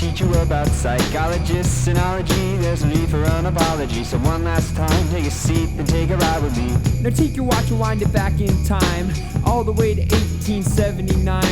teach you about psychologists, synology. There's a need for an apology. So one last time, take a seat and take a ride with me. Now take your watch and wind it back in time, all the way to 1879.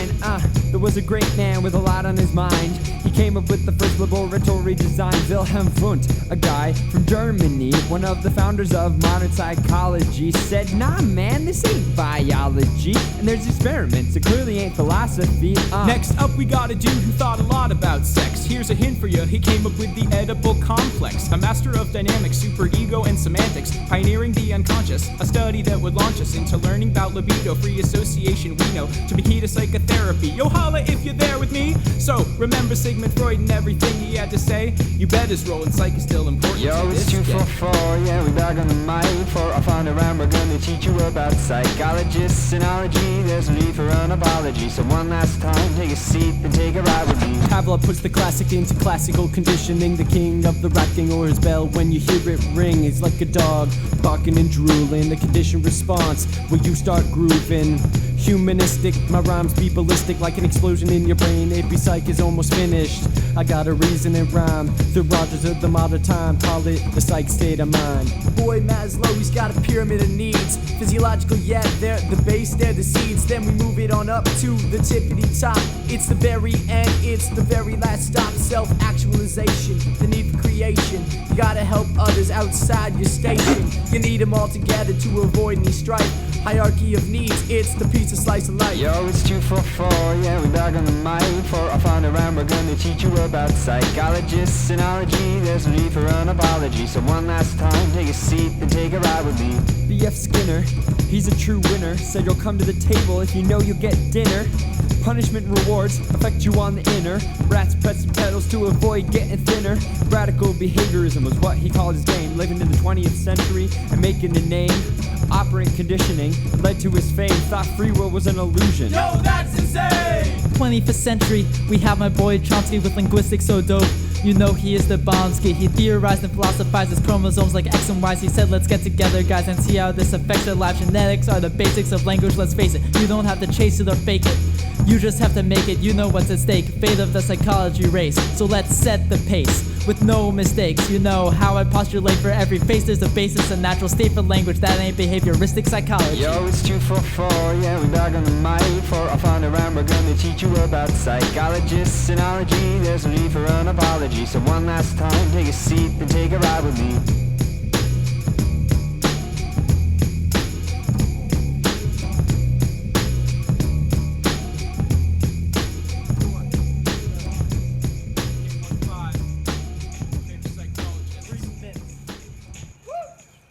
There was a great man with a lot on his mind. He came up with the first laboratory design. Wilhelm Wundt, a guy from Germany, one of the founders of modern psychology, said, nah man, this ain't biology, and there's experiments, it clearly ain't philosophy. Next up we got a dude who thought a lot about sex. Here's a hint for you, he came up with the Oedipal complex, a master of dynamics, superego and semantics, pioneering the unconscious, a study that would launch us into learning about libido, free association we know to be key to psychotherapy. Yo holla if you're there with me. So remember Sigmund Freud and everything he had to say. You bet his role in psych is still important. Yo, it's 2 for 4, yeah, we back on the mic for our fun around. We're gonna teach you about psychologists, synology. There's a need for an apology. So one last time, take a seat and take a ride with me. Pavlov puts the classic into classical conditioning, the king of the racking or his bell. When you hear it ring, it's like a dog barking and drooling. The conditioned response where you start grooving. Humanistic, my rhymes be ballistic like an explosion in your brain. AP Psych is almost finished. I got a reason and rhyme. The Rogers of the modern time, call it the psych state of mind. Boy Maslow, he's got a pyramid of needs. Physiological, yeah, they're the base, they're the seeds. Then we move it on up to the tippity top. It's the very end, it's the very last stop. Self-actualization, the need for creation. You gotta help others outside your station. You need them all together to avoid any strife. Hierarchy of needs, it's the pizza slice of life. Yo, it's 2 for 4, yeah, we back on the mic for our fun around. We're gonna teach you about psychologists, synology. There's a need for an apology. So one last time, take a seat and take a ride with me. B.F. Skinner, he's a true winner, said you'll come to the table if you know you'll get dinner. Punishment rewards affect you on the inner. Rats pressing pedals to avoid getting thinner. Radical behaviorism was what he called his game. Living in the 20th century and making a name. Operant conditioning led to his fame. Thought free will was an illusion. Yo, that's insane! 21st century, we have my boy Chomsky with linguistics so dope. You know he is the Bomsky. He theorized and philosophized his chromosomes like X and Y. He said let's get together guys and see how this affects our lives. Genetics are the basics of language, let's face it. You don't have to chase it or fake it. You just have to make it, you know what's at stake. Fate of the psychology race. So let's set the pace with no mistakes. You know how I postulate for every face. There's a basis, a natural state for language. That ain't behavioristic psychology. Yo, it's 2 for 4, yeah, we back on the mic for our fun around. We're gonna teach you about psychologists, synology. There's a need for an apology. So one last time, take a seat and take a ride with me.